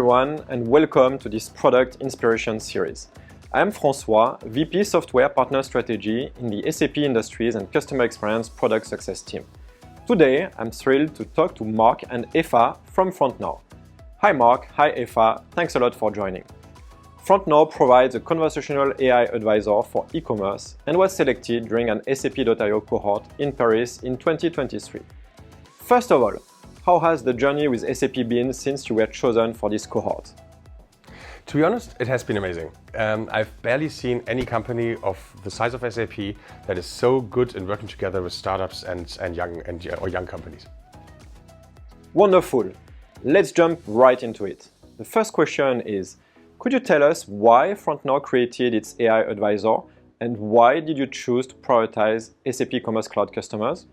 everyone, and welcome to this Product Inspiration series. I am François, VP Software Partner Strategy in the SAP Industries and Customer Experience Product Success team. Today, I'm thrilled to talk to Marc and Eva from Frontnow. Hi Marc, hi Eva, thanks a lot for joining. Frontnow provides a conversational AI advisor for e-commerce and was selected during an SAP.io cohort in Paris in 2023. First of all, how has the journey with SAP been since you were chosen for this cohort? To be honest, it has been amazing. I've barely seen any company of the size of SAP that is so good in working together with startups and young companies. Wonderful. Let's jump right into it. The first question is, could you tell us why Frontnow created its AI advisor and why did you choose to prioritize SAP Commerce Cloud customers?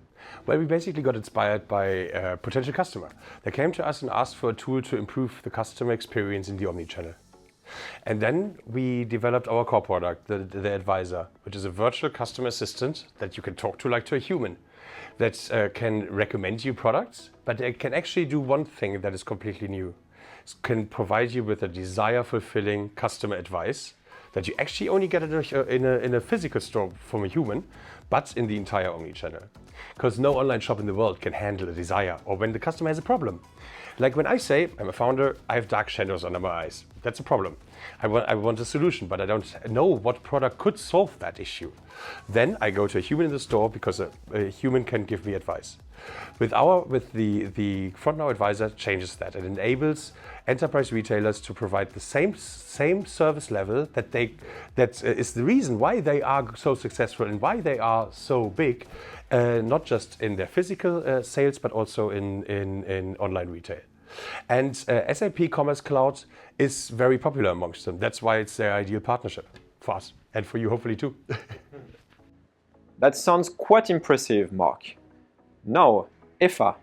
Well, we basically got inspired by a potential customer. They came to us and asked for a tool to improve the customer experience in the omnichannel. And then we developed our core product, the advisor, which is a virtual customer assistant that you can talk to like to a human, that can recommend you products, but it can actually do one thing that is completely new. It can provide you with a desire-fulfilling customer advice that you actually only get in a physical store from a human, but in the entire omnichannel. Because no online shop in the world can handle a desire or when the customer has a problem. Like when I say, I'm a founder, I have dark shadows under my eyes. That's a problem. I want a solution, but I don't know what product could solve that issue. Then I go to a human in the store because a human can give me advice. With the Frontnow Advisor changes that. It enables enterprise retailers to provide the same service level that is the reason why they are so successful and why they are so big, not just in their physical sales, but also in online retail. And SAP Commerce Cloud is very popular amongst them. That's why it's their ideal partnership for us and for you, hopefully too. That sounds quite impressive, Marc. Now, Eva,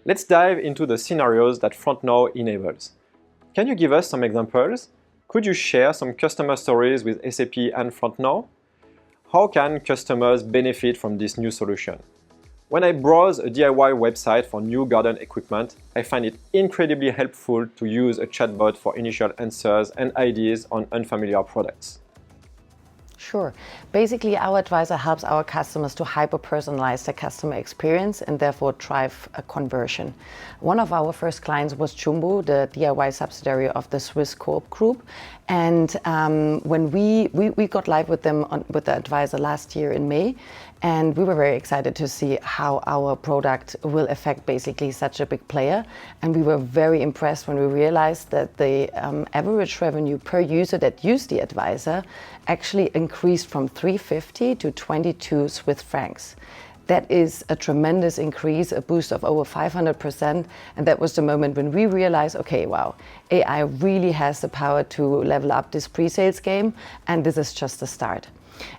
let's dive into the scenarios that Frontnow enables. Can you give us some examples? Could you share some customer stories with SAP and Frontnow? How can customers benefit from this new solution? When I browse a DIY website for new garden equipment, I find it incredibly helpful to use a chatbot for initial answers and ideas on unfamiliar products. Sure. Basically, our advisor helps our customers to hyper-personalize their customer experience and therefore drive a conversion. One of our first clients was Jumbo, the DIY subsidiary of the Swiss Coop Group. And when we got live with them with the advisor last year in May, and we were very excited to see how our product will affect basically such a big player. And we were very impressed when we realized that the average revenue per user that used the advisor actually increased from 350 to 22 Swiss francs. That is a tremendous increase, a boost of over 500%. And that was the moment when we realized, okay, wow, AI really has the power to level up this pre-sales game. And this is just the start.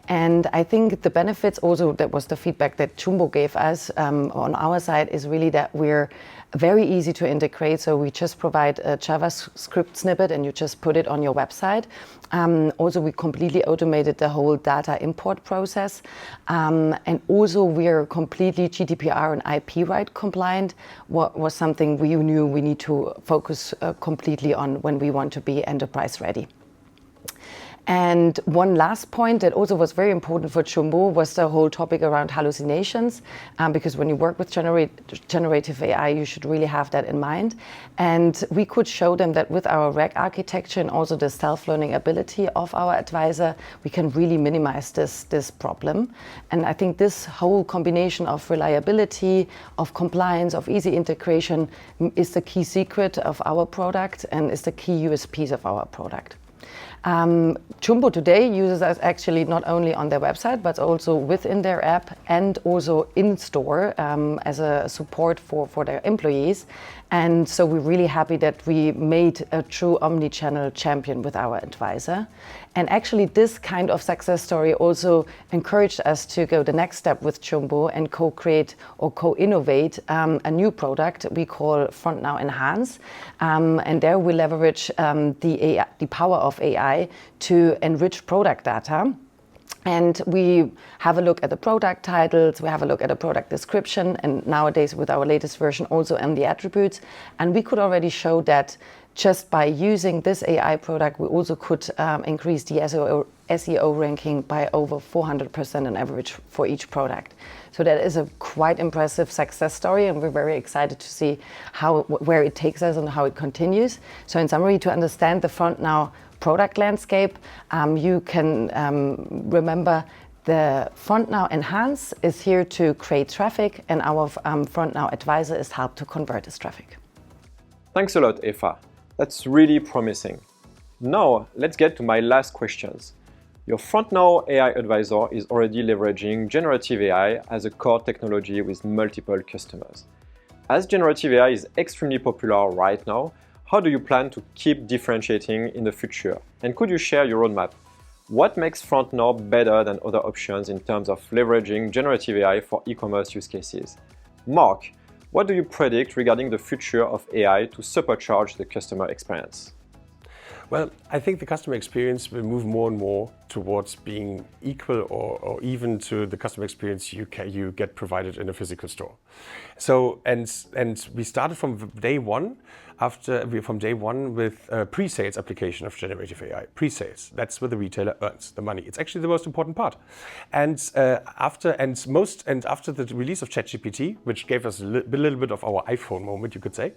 And I think the benefits also, that was the feedback that Jumbo gave us on our side, is really that we're very easy to integrate. So we just provide a JavaScript snippet and you just put it on your website. Also, we completely automated the whole data import process. And also we're completely GDPR and IP right compliant, what was something we knew we need to focus completely on when we want to be enterprise ready. And one last point that also was very important for Jumbo was the whole topic around hallucinations, because when you work with generative AI, you should really have that in mind. And we could show them that with our RAG architecture and also the self-learning ability of our advisor, we can really minimize this problem. And I think this whole combination of reliability, of compliance, of easy integration is the key secret of our product and is the key USPs of our product. Jumbo today uses us actually not only on their website, but also within their app and also in store as a support for their employees. And so we're really happy that we made a true omni-channel champion with our advisor. And actually this kind of success story also encouraged us to go the next step with Jumbo and co-create or co-innovate a new product we call Frontnow Enhance. And there we leverage the power of AI to enrich product data. And we have a look at the product titles, we have a look at the product description, and nowadays with our latest version also on the attributes. And we could already show that just by using this AI product, we also could increase the SEO ranking by over 400% on average for each product. So that is a quite impressive success story, and we're very excited to see where it takes us and how it continues. So in summary, to understand the Frontnow product landscape, you can remember the Frontnow Enhance is here to create traffic, and our Frontnow Advisor is help to convert this traffic. Thanks a lot, Eva. That's really promising. Now, let's get to my last questions. Your Frontnow AI Advisor is already leveraging generative AI as a core technology with multiple customers. As generative AI is extremely popular right now, how do you plan to keep differentiating in the future? And could you share your roadmap? What makes Frontnow better than other options in terms of leveraging generative AI for e-commerce use cases? Marc, what do you predict regarding the future of AI to supercharge the customer experience? Well, I think the customer experience will move more and more towards being equal or even to the customer experience you get provided in a physical store. So, and we started from day one with a pre-sales application of generative AI. Pre-sales, that's where the retailer earns the money. It's actually the most important part. And after the release of ChatGPT, which gave us a little bit of our iPhone moment, you could say,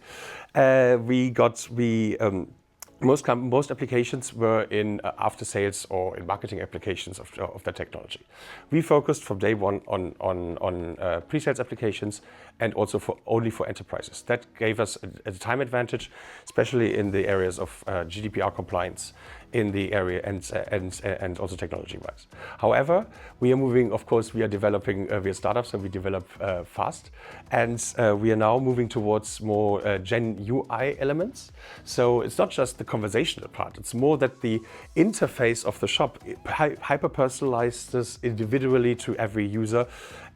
most applications were in after sales or in marketing applications of that technology. We focused from day one on pre-sales applications and also only for enterprises. That gave us a time advantage, especially in the areas of GDPR compliance in the area and also technology-wise. However, we are moving, of course, we are developing, we are startups and we develop fast. And we are now moving towards more Gen UI elements. So it's not just the conversational part, it's more that the interface of the shop hyper-personalizes individually to every user,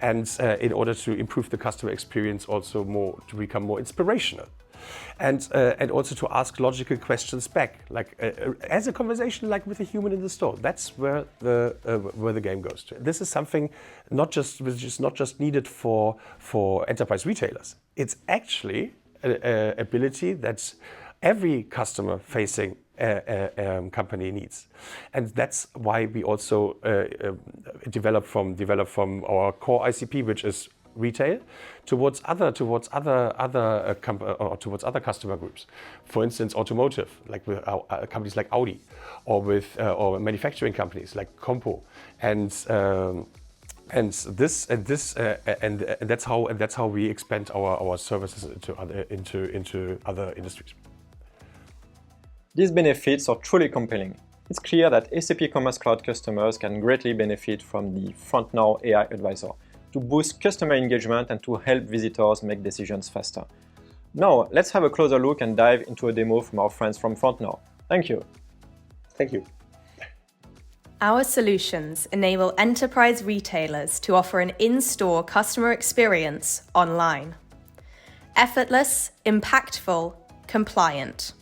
and in order to improve the customer experience also more, to become more inspirational. And also to ask logical questions back, like as a conversation, like with a human in the store. That's where the game goes to. This is something which is not just needed for enterprise retailers. It's actually an ability that every customer-facing company needs, and that's why we also develop from our core ICP, which is retail, towards other customer groups. For instance, automotive, like with companies like Audi, or with or manufacturing companies like Compo, and that's how we expand our services into other industries. These benefits are truly compelling. It's clear that SAP Commerce Cloud customers can greatly benefit from the Frontnow AI Advisor to boost customer engagement and to help visitors make decisions faster. Now, let's have a closer look and dive into a demo from our friends from Frontnow. Thank you. Thank you. Our solutions enable enterprise retailers to offer an in-store customer experience online. Effortless, impactful, compliant.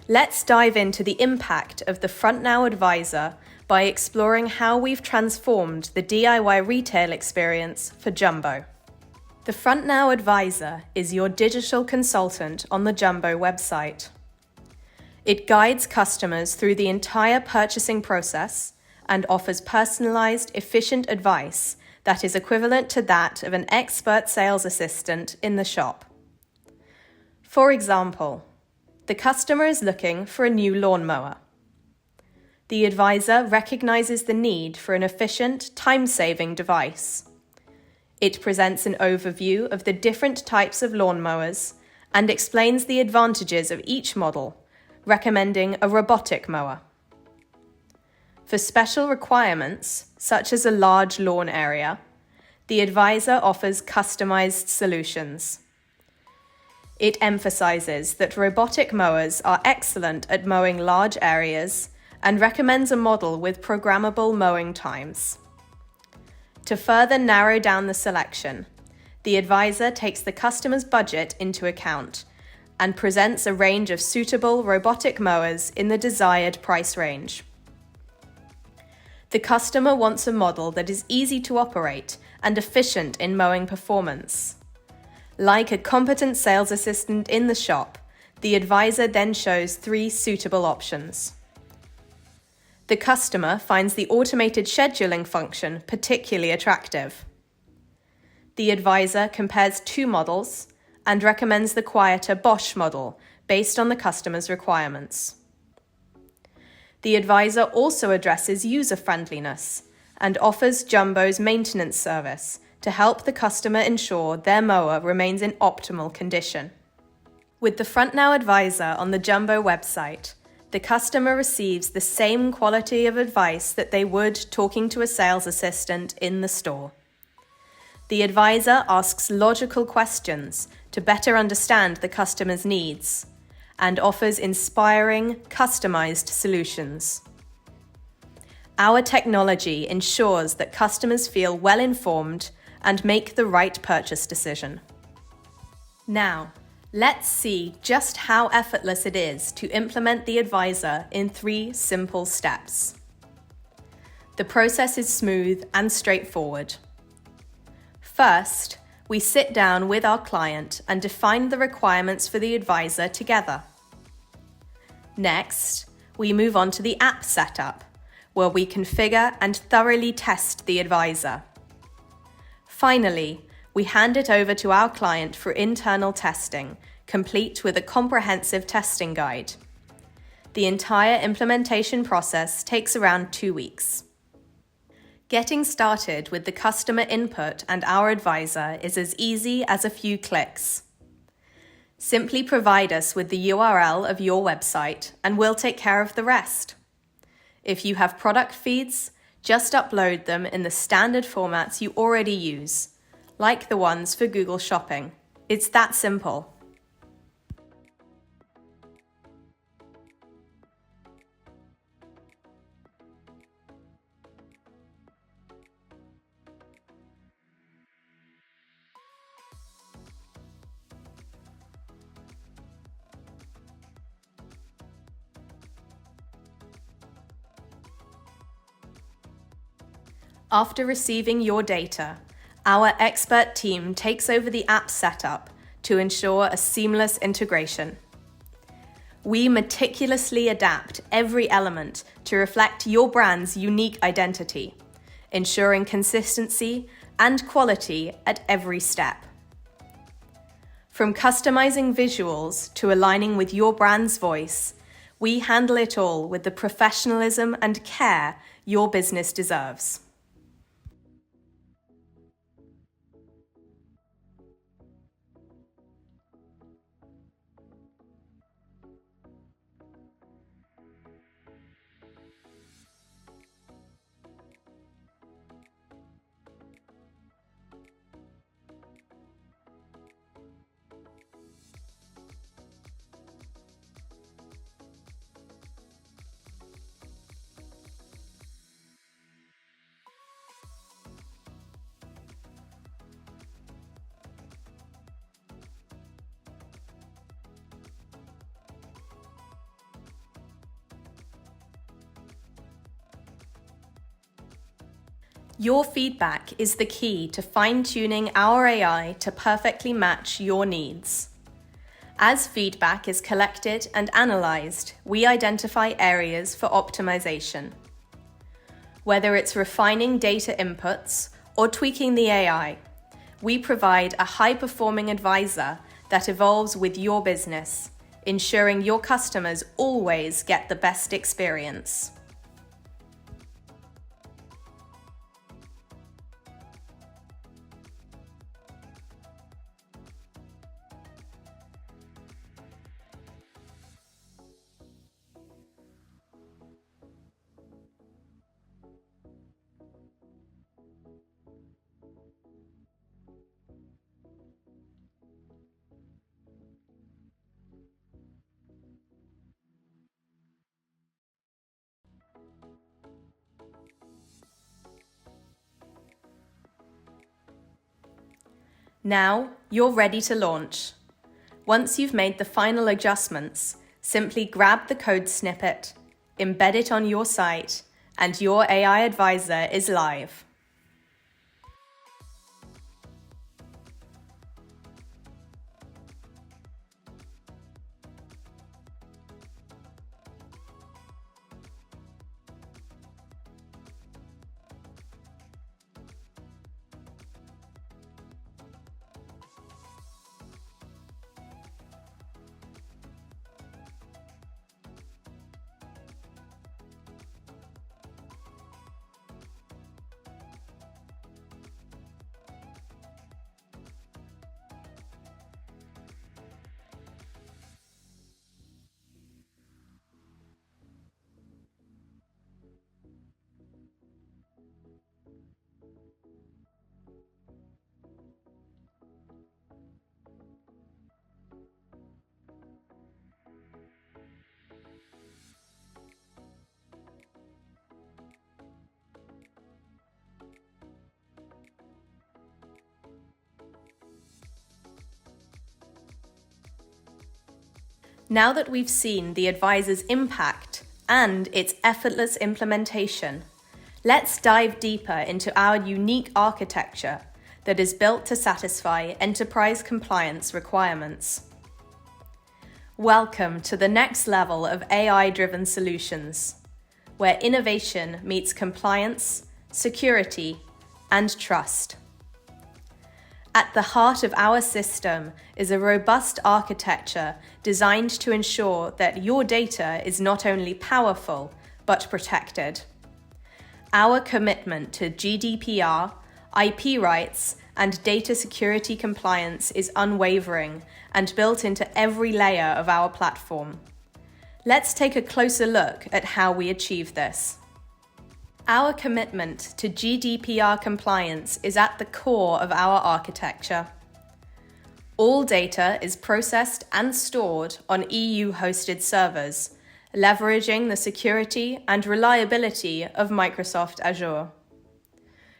Let's dive into the impact of the Frontnow Advisor by exploring how we've transformed the DIY retail experience for Jumbo. The Frontnow Advisor is your digital consultant on the Jumbo website. It guides customers through the entire purchasing process and offers personalized, efficient advice that is equivalent to that of an expert sales assistant in the shop. For example, the customer is looking for a new lawnmower. The advisor recognizes the need for an efficient, time-saving device. It presents an overview of the different types of lawnmowers and explains the advantages of each model, recommending a robotic mower. For special requirements, such as a large lawn area, the advisor offers customized solutions. It emphasizes that robotic mowers are excellent at mowing large areas and recommends a model with programmable mowing times. To further narrow down the selection, the advisor takes the customer's budget into account and presents a range of suitable robotic mowers in the desired price range. The customer wants a model that is easy to operate and efficient in mowing performance. Like a competent sales assistant in the shop, The advisor then shows 3 suitable options. The customer finds the automated scheduling function particularly attractive. The advisor compares 2 models and recommends the quieter Bosch model based on the customer's requirements. The advisor also addresses user-friendliness and offers Jumbo's maintenance service to help the customer ensure their mower remains in optimal condition. With the Frontnow advisor on the Jumbo website, the customer receives the same quality of advice that they would talking to a sales assistant in the store. The advisor asks logical questions to better understand the customer's needs and offers inspiring, customized solutions. Our technology ensures that customers feel well informed and make the right purchase decision. Now, let's see just how effortless it is to implement the advisor in 3 simple steps. The process is smooth and straightforward. First, we sit down with our client and define the requirements for the advisor together. Next, we move on to the app setup, where we configure and thoroughly test the advisor. Finally, we hand it over to our client for internal testing, complete with a comprehensive testing guide. The entire implementation process takes around 2 weeks. Getting started with the customer input and our advisor is as easy as a few clicks. Simply provide us with the URL of your website and we'll take care of the rest. If you have product feeds, just upload them in the standard formats you already use, like the ones for Google Shopping. It's that simple. After receiving your data, our expert team takes over the app setup to ensure a seamless integration. We meticulously adapt every element to reflect your brand's unique identity, ensuring consistency and quality at every step. From customizing visuals to aligning with your brand's voice, we handle it all with the professionalism and care your business deserves. Your feedback is the key to fine-tuning our AI to perfectly match your needs. As feedback is collected and analyzed, we identify areas for optimization. Whether it's refining data inputs or tweaking the AI, we provide a high-performing advisor that evolves with your business, ensuring your customers always get the best experience. Now, you're ready to launch. Once you've made the final adjustments, simply grab the code snippet, embed it on your site, and your AI advisor is live. Now that we've seen the advisor's impact and its effortless implementation, let's dive deeper into our unique architecture that is built to satisfy enterprise compliance requirements. Welcome to the next level of AI-driven solutions, where innovation meets compliance, security, and trust. At the heart of our system is a robust architecture designed to ensure that your data is not only powerful, but protected. Our commitment to GDPR, IP rights, and data security compliance is unwavering and built into every layer of our platform. Let's take a closer look at how we achieve this. Our commitment to GDPR compliance is at the core of our architecture. All data is processed and stored on EU-hosted servers, leveraging the security and reliability of Microsoft Azure.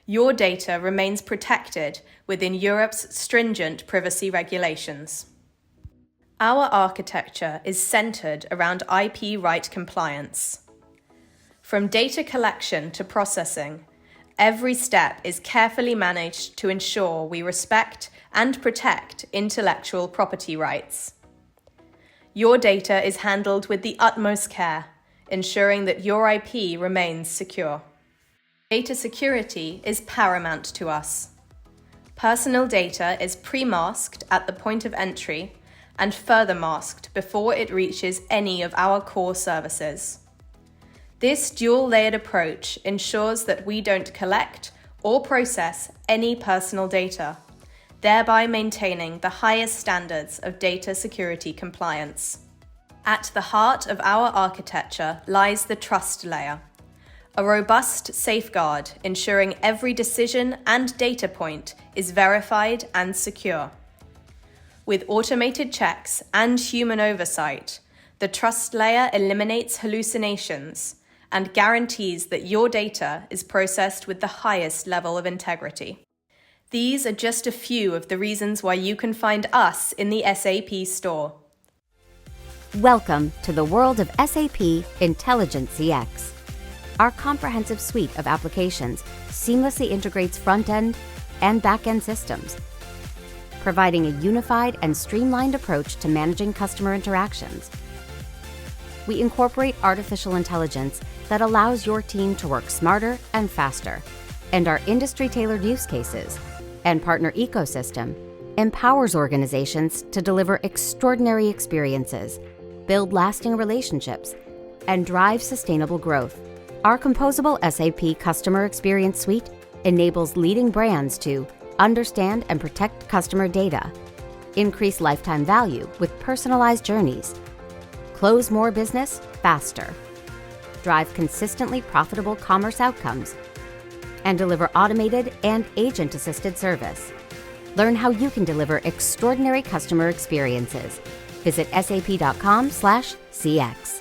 Your data remains protected within Europe's stringent privacy regulations. Our architecture is centered around IP right compliance. From data collection to processing, every step is carefully managed to ensure we respect and protect intellectual property rights. Your data is handled with the utmost care, ensuring that your IP remains secure. Data security is paramount to us. Personal data is pre-masked at the point of entry and further masked before it reaches any of our core services. This dual-layered approach ensures that we don't collect or process any personal data, thereby maintaining the highest standards of data security compliance. At the heart of our architecture lies the trust layer, a robust safeguard ensuring every decision and data point is verified and secure. With automated checks and human oversight, the trust layer eliminates hallucinations and guarantees that your data is processed with the highest level of integrity. These are just a few of the reasons why you can find us in the SAP Store. Welcome to the world of SAP Intelligent CX. Our comprehensive suite of applications seamlessly integrates front-end and back-end systems, providing a unified and streamlined approach to managing customer interactions. We incorporate artificial intelligence that allows your team to work smarter and faster, and our industry-tailored use cases and partner ecosystem empowers organizations to deliver extraordinary experiences, build lasting relationships, and drive sustainable growth. Our composable SAP Customer Experience Suite enables leading brands to understand and protect customer data, increase lifetime value with personalized journeys, close more business faster, drive consistently profitable commerce outcomes, and deliver automated and agent-assisted service. Learn how you can deliver extraordinary customer experiences. Visit sap.com/cx.